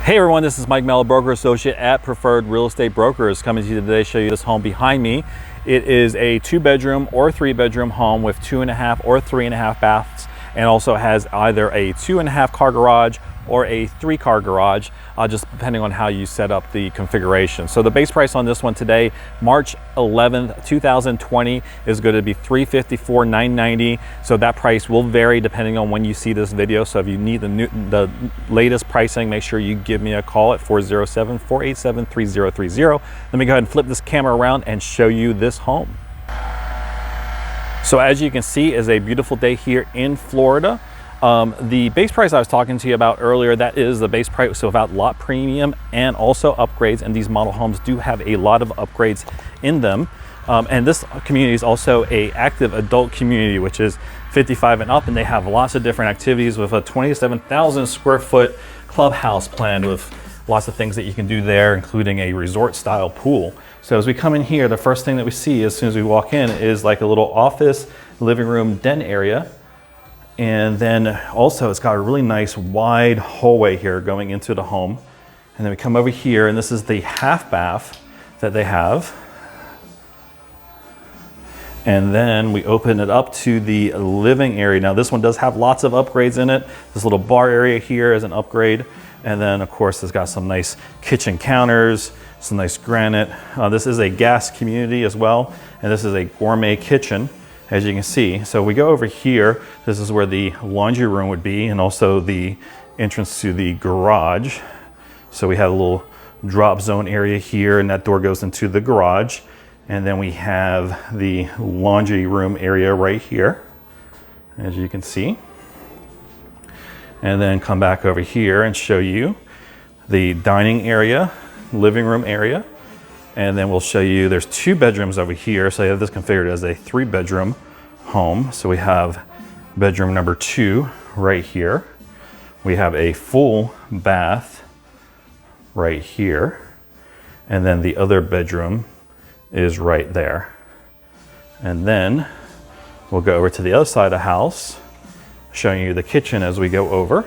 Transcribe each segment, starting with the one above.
Hey everyone, this is Mike Mello, broker associate at Preferred Real Estate Brokers, coming to you today to show you this home behind me. It is a 2-bedroom or 3-bedroom home with 2.5 or 3.5 baths, and also has either a 2.5 car garage or a 3-car garage, just depending on how you set up the configuration. So the base price on this one today, March 11th, 2020, is going to be $354,990. So that price will vary depending on when you see this video. So if you need the latest pricing, make sure you give me a call at 407-487-3030. Let me go ahead and flip this camera around and show you this home. So as you can see, is a beautiful day here in Florida. The base price I was talking to you about earlier, that is the base price, so without lot premium and also upgrades, and these model homes do have a lot of upgrades in them. And this community is also a active adult community, which is 55 and up, and they have lots of different activities with a 27,000 square foot clubhouse planned with lots of things that you can do there, including a resort style pool. So as we come in here, the first thing that we see as soon as we walk in is like a little office, living room, den area. And then also it's got a really nice wide hallway here going into the home. And then we come over here, and this is the half bath that they have. And then we open it up to the living area. Now this one does have lots of upgrades in it. This little bar area here is an upgrade. And then of course it's got some nice kitchen counters, some nice granite. This is a gas community as well. And this is a gourmet kitchen, as you can see. So we go over here, this is where the laundry room would be, and also the entrance to the garage. So we have a little drop zone area here, and that door goes into the garage. And then we have the laundry room area right here, as you can see. And then come back over here and show you the dining area, living room area. And then we'll show you, there's 2 bedrooms over here. So you have this configured as a 3-bedroom home. So we have bedroom number 2 right here. We have a full bath right here. And then the other bedroom is right there. And then we'll go over to the other side of the house, showing you the kitchen as we go over,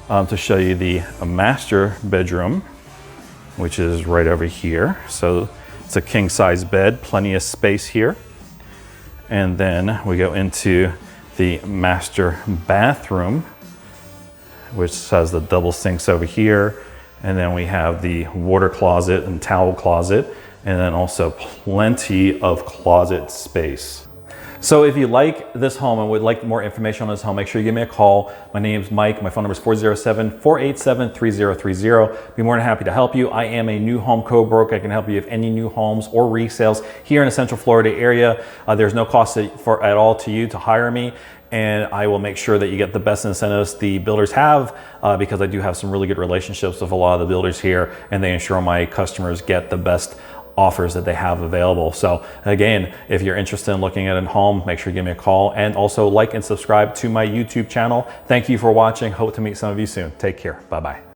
to show you the master bedroom, which is right over here. So it's a king size bed, plenty of space here. And then we go into the master bathroom, which has the double sinks over here. And then we have the water closet and towel closet, and then also plenty of closet space. So if you like this home and would like more information on this home, make sure you give me a call. My name's Mike. My phone number is 407-487-3030. Be more than happy to help you. I am a new home co-broker. I can help you with any new homes or resales here in the Central Florida area. There's no cost at all to you to hire me, and I will make sure that you get the best incentives the builders have, because I do have some really good relationships with a lot of the builders here, and they ensure my customers get the best offers that they have available. So again, if you're interested in looking at a home, make sure you give me a call, and also like and subscribe to my YouTube channel. Thank you for watching. Hope to meet some of you soon. Take care. Bye-bye.